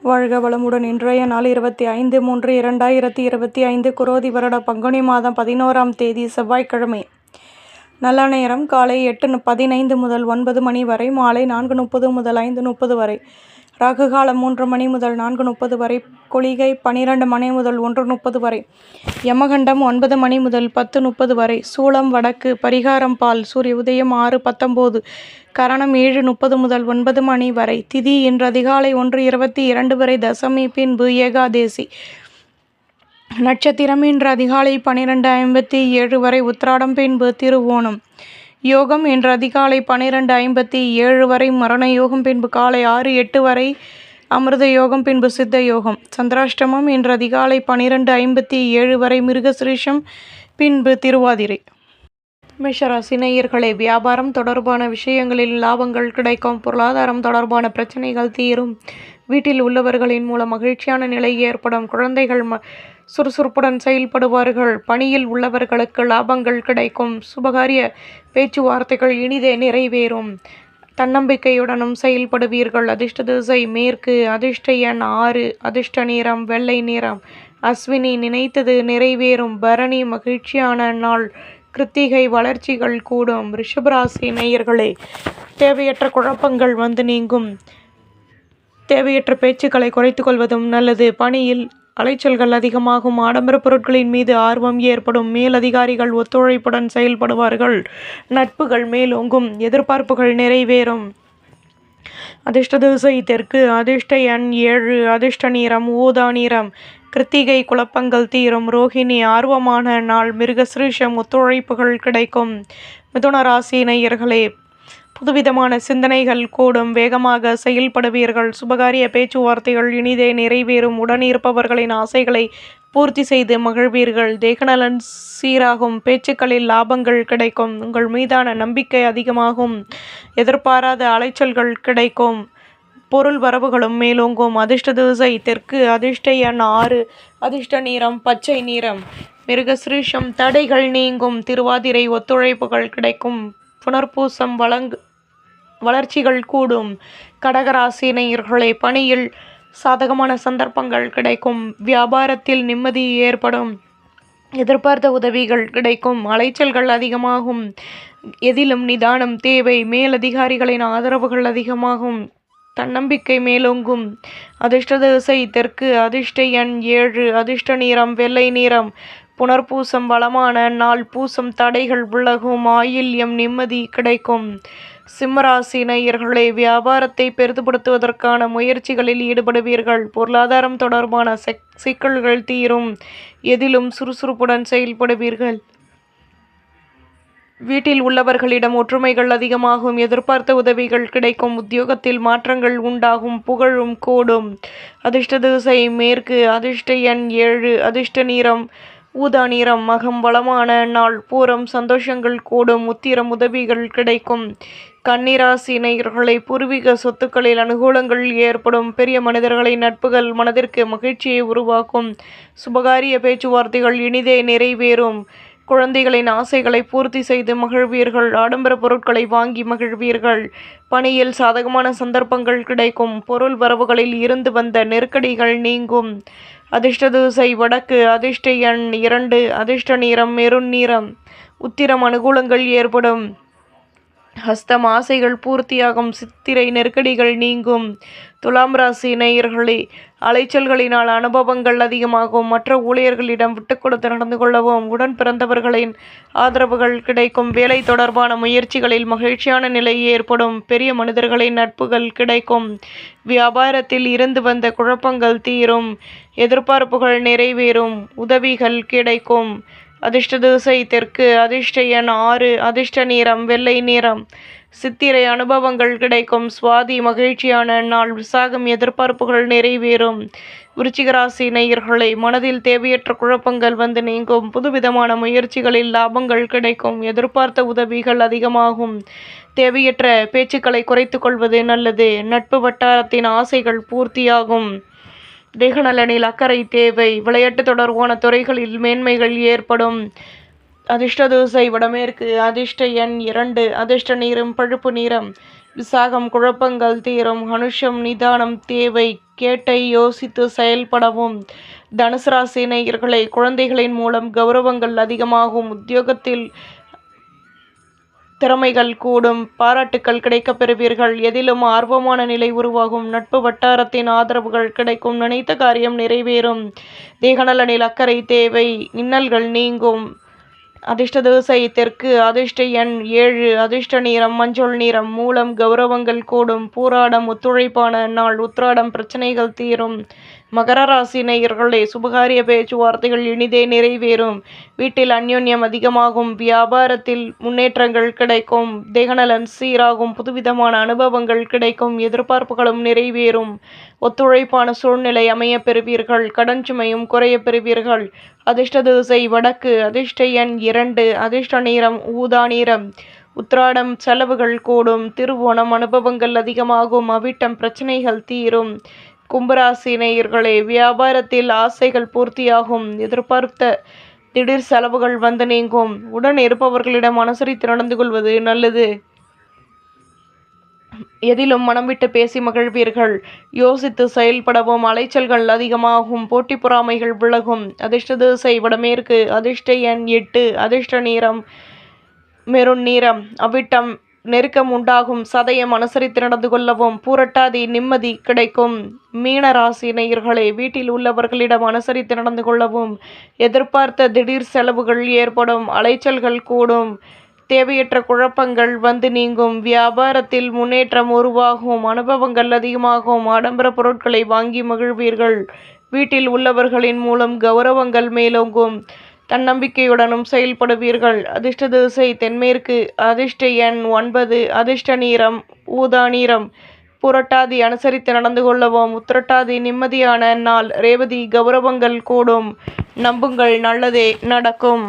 வாழ்க வளமுடன். இன்றைய நாள் 25/3/2025 குரோதி வருட பங்குனி மாதம் 11ஆம் தேதி செவ்வாய்க்கிழமை. நல்ல நேரம் காலை 8:15 முதல் 9 மணி வரை, மாலை 4:30 முதல் 5:30 வரை. ராகு காலம் 3 மணி முதல் 4:30 வரை, குளிகை 12 மணி முதல் 1:30 வரை, யமகண்டம் 9 மணி முதல் 10:30 வரை, சூலம் வடக்கு, பரிகாரம் பால், சூரிய உதயம் 6:19, கரணம் 7:30 முதல் 9 மணி வரை, திதி இன்று அதிகாலை 1:22 வரை, தசமி பின்பு ஏகாதேசி, நட்சத்திரம் இன்று அதிகாலை 12:57 வரை, உத்திராடம் பின்பு திருவோணம், யோகம் இன்று அதிகாலை 12:57 வரை, மரண யோகம் பின்பு காலை 6:08 வரை, அமிர்த யோகம் பின்பு சித்த யோகம், சந்திராஷ்டமம் இன்று அதிகாலை 12:57 வரை, மிருகசிரீஷம் பின்பு திருவாதிரை. மேஷராசி நேயர்களே, வியாபாரம் தொடர்பான விஷயங்களில் லாபங்கள் கிடைக்கும். பொருளாதாரம் தொடர்பான பிரச்சனைகள் தீரும். வீட்டில் உள்ளவர்களின் மூலம் மகிழ்ச்சியான நிலை ஏற்படும். குழந்தைகள் சுறுசுறுப்புடன் செயல்படுவார்கள். பணியில் உள்ளவர்களுக்கு லாபங்கள் கிடைக்கும். சுபகாரிய பேச்சுவார்த்தைகள் இனிதே நிறைவேறும். தன்னம்பிக்கையுடனும் செயல்படுவீர்கள். அதிர்ஷ்ட திசை மேற்கு, அதிர்ஷ்ட எண் 6, அதிர்ஷ்ட நிறம் வெள்ளை நிறம். அஸ்வினி நினைத்தது நிறைவேறும். பரணி மகிழ்ச்சியான நாள். கிருத்திகை வளர்ச்சிகள் கூடும். ரிஷபராசி நேயர்களே, தேவையற்ற குழப்பங்கள் வந்து நீங்கும். தேவையற்ற பேச்சுக்களை குறைத்து கொள்வதும் நல்லது. பணியில் அலைச்சல்கள் அதிகமாகும். ஆடம்பர பொருட்களின் மீது ஆர்வம் ஏற்படும். மேலதிகாரிகள் ஒத்துழைப்புடன் செயல்படுவார்கள். நட்புகள் மேலோங்கும். எதிர்பார்ப்புகள் நிறைவேறும். அதிர்ஷ்ட திசை தெற்கு, அதிர்ஷ்ட எண் 7, அதிர்ஷ்ட நிறம் ஊதா நிறம். கிருத்திகை குழப்பங்கள் தீரும். ரோஹிணி ஆர்வமான நாள். மிருகசிரீஷம் ஒத்துழைப்புகள் கிடைக்கும். மிதுன ராசி நேயர்களே, புதுவிதமான சிந்தனைகள் கூடும். வேகமாக செயல்படுவீர்கள். சுபகாரிய பேச்சுவார்த்தைகள் இனிதே நிறைவேறும். உடன் இருப்பவர்களின் ஆசைகளை பூர்த்தி செய்து மகிழ்வீர்கள். தேகநலன் சீராகும். பேச்சுக்களில் லாபங்கள் கிடைக்கும். உங்கள் மீதான நம்பிக்கை அதிகமாகும். எதிர்பாராத அலைச்சல்கள் கிடைக்கும். பொருள் வரவுகளும் மேலோங்கும். அதிர்ஷ்ட திசை தெற்கு, அதிர்ஷ்ட எண் 6, அதிர்ஷ்ட நிறம் பச்சை நிறம். மிருகசிரீஷம் தடைகள் நீங்கும். திருவாதிரை ஒத்துழைப்புகள் கிடைக்கும். புனர்பூசம் வளர்ச்சிகள் கூடும். கடகராசி நேயர்களே, பணியில் சாதகமான சந்தர்ப்பங்கள் கிடைக்கும். வியாபாரத்தில் நிம்மதி ஏற்படும். எதிர்பார்த்த உதவிகள் கிடைக்கும். அலைச்சல்கள் அதிகமாகும். எதிலும் நிதானம் தேவை. மேலதிகாரிகளின் ஆதரவுகள் அதிகமாகும். தன்னம்பிக்கை மேலோங்கும். அதிர்ஷ்ட திசை தெற்கு, அதிர்ஷ்ட எண் 7, அதிர்ஷ்ட நிறம் வெள்ளை நிறம். புனர்பூசம் வளமான நாள். பூசம் தடைகள் விலகும். ஆயில்யம் நிம்மதி கிடைக்கும். சிம்மராசி நேயர்களே, வியாபாரத்தை பெரிதுபடுத்துவதற்கான முயற்சிகளில் ஈடுபடுவீர்கள். பொருளாதாரம் தொடர்பான சிக்கல்கள் தீரும். எதிலும் சுறுசுறுப்புடன் செயல்படுவீர்கள். வீட்டில் உள்ளவர்களிடம் ஒற்றுமைகள் அதிகமாகும். எதிர்பார்த்த உதவிகள் கிடைக்கும். உத்தியோகத்தில் மாற்றங்கள் உண்டாகும். புகழும் கூடும். அதிர்ஷ்ட திசை மேற்கு, அதிர்ஷ்ட எண் 7, அதிர்ஷ்ட நிறம் ஊதா நிறம். மகம் வளமான நாள். பூரம் சந்தோஷங்கள் கூடும். உத்திரம் உதவிகள் கிடைக்கும். கன்னிராசி நேயர்களை, பூர்வீக சொத்துக்களில் அனுகூலங்கள் ஏற்படும். பெரிய மனிதர்களின் நட்புகள் மனதிற்கு மகிழ்ச்சியை உருவாக்கும். சுபகாரிய பேச்சுவார்த்தைகள் இனிதே நிறைவேறும். குழந்தைகளின் ஆசைகளை பூர்த்தி செய்து மகிழ்வீர்கள். ஆடம்பர பொருட்களை வாங்கி மகிழ்வீர்கள். பணியில் சாதகமான சந்தர்ப்பங்கள் கிடைக்கும். பொருள் வரவுகளில் இருந்து வந்த நெருக்கடிகள் நீங்கும். அதிர்ஷ்ட திசை வடக்கு, அதிர்ஷ்ட எண் 2, அதிர்ஷ்ட நிறம் மெரூன் நிறம். உத்திரம் அனுகூலங்கள் ஏற்படும். ஹஸ்தம் ஆசைகள் பூர்த்தியாகும். சித்திரை நெருக்கடிகள் நீங்கும். துலாம் ராசி நேயர்களே, அலைச்சல்களினால் அனுபவங்கள் அதிகமாகும். மற்ற ஊழியர்களிடம் விட்டு கொடுத்து நடந்து கொள்ளவும். உடன் பிறந்தவர்களின் ஆதரவுகள் கிடைக்கும். வேலை தொடர்பான முயற்சிகளில் மகிழ்ச்சியான நிலை ஏற்படும். பெரிய மனிதர்களின் நட்புகள் கிடைக்கும். வியாபாரத்தில் இருந்து வந்த குழப்பங்கள் தீரும். எதிர்பார்ப்புகள் நிறைவேறும். உதவிகள் கிடைக்கும். அதிர்ஷ்ட திசை தெற்கு, அதிர்ஷ்ட எண் 6, அதிர்ஷ்ட நிறம் வெள்ளை நிறம். சித்திரை அனுபவங்கள் கிடைக்கும். சுவாதி மகிழ்ச்சியான நாள். விசாகம் எதிர்பார்ப்புகள் நிறைவேறும். விருச்சிகராசி நேயர்களை, மனதில் தேவையற்ற குழப்பங்கள் வந்து நீங்கும். புதுவிதமான முயற்சிகளில் லாபங்கள் கிடைக்கும். எதிர்பார்த்த உதவிகள் அதிகமாகும். தேவையற்ற பேச்சுக்களை குறைத்து கொள்வது நல்லது. நட்பு வட்டாரத்தின் ஆசைகள் பூர்த்தியாகும். தேகநலனில் அக்கறை தேவை. விளையாட்டு தொடர்பான துறைகளில் மேன்மைகள் ஏற்படும். அதிர்ஷ்ட திசை வடமேற்கு, அதிர்ஷ்ட எண் 2, அதிர்ஷ்ட நிறம் பழுப்பு நிறம். விசாகம் குழப்பங்கள் தீரும். அனுஷம் நிதானம் தேவை. கேட்டை யோசித்து செயல்படவும். தனுசு ராசி நேயர்களே, குழந்தைகளின் மூலம் கௌரவங்கள் அதிகமாகும். உத்தியோகத்தில் திறமைகள் கூடும். பாராட்டுக்கள் கிடைக்கப் பெறுவீர்கள். எதிலும் ஆர்வமான நிலை உருவாகும். நட்பு வட்டாரத்தின் ஆதரவுகள் கிடைக்கும். நினைத்த காரியம் நிறைவேறும். தேகநலனில் அக்கறை தேவை. இன்னல்கள் நீங்கும். அதிர்ஷ்ட திசை தெற்கு. அதிர்ஷ்ட எண் 7. அதிர்ஷ்ட நிறம் மஞ்சள் நிறம். மூலம் கௌரவங்கள் கூடும். பூராடம் ஒத்துழைப்பான நாள். உத்திராடம் பிரச்சனைகள் தீரும். மகர ராசி நேயர்களே, சுபகாரிய பேச்சுவார்த்தைகள் இனிதே நிறைவேறும். வீட்டில் அந்யோன்யம் அதிகமாகும். வியாபாரத்தில் முன்னேற்றங்கள் கிடைக்கும். தேகநலன் சீராகும். புதுவிதமான அனுபவங்கள் கிடைக்கும். எதிர்பார்ப்புகளும் நிறைவேறும். ஒத்துழைப்பான சூழ்நிலை அமைய பெறுவீர்கள். கடன் சுமையும் குறைய பெறுவீர்கள். அதிர்ஷ்ட திசை வடக்கு. அதிர்ஷ்ட எண் 2. அதிர்ஷ்ட நிறம் ஊதா நிறம். உத்திராடம் செலவுகள் கூடும். திருவோணம் அனுபவங்கள் அதிகமாகும். அவிட்டம் பிரச்சனைகள் தீரும். கும்பராசி நேயர்களே, வியாபாரத்தில் ஆசைகள் பூர்த்தியாகும். எதிர்பார்த்த திடீர் செலவுகள் வந்து நீங்கும். உடன் இருப்பவர்களிடம் அனுசரித்து நடந்து கொள்வது நல்லது. எதிலும் மனம் விட்டு பேசி மகிழ்வீர்கள். யோசித்து செயல்படவும். அலைச்சல்கள் அதிகமாகும். போட்டி பொறாமைகள் விலகும். அதிர்ஷ்ட திசை வடமேற்கு. அதிர்ஷ்ட எண் 8. அதிர்ஷ்ட நிறம் மெரூன் நிறம். அவிட்டம் நெருக்கம் உண்டாகும். சதயம் அனுசரித்து நடந்து கொள்ளவும். பூரட்டாதி நிம்மதி கிடைக்கும். மீன ராசி நேயர்களே, வீட்டில் உள்ளவர்களிடம் அனுசரித்து நடந்து கொள்ளவும். எதிர்பார்த்த திடீர் செலவுகள் ஏற்படும். அலைச்சல்கள் கூடும். தேவையற்ற குழப்பங்கள் வந்து நீங்கும். வியாபாரத்தில் முன்னேற்றம் உருவாகும். அனுபவங்கள் அதிகமாகும். ஆடம்பர பொருட்களை வாங்கி மகிழ்வீர்கள். வீட்டில் உள்ளவர்களின் மூலம் கௌரவங்கள் மேலோங்கும். தன்னம்பிக்கையுடனும் செயல்படுவீர்கள். அதிர்ஷ்ட திசை தென்மேற்கு. அதிர்ஷ்ட எண் 9. அதிர்ஷ்ட நிறம் ஊதா நிறம். புரட்டாதி அனுசரித்து நடந்து கொள்ளவும். உத்திரட்டாதி நிம்மதியான நாள். ரேவதி கௌரவங்கள் கூடும். நம்புங்கள், நல்லதே நடக்கும்.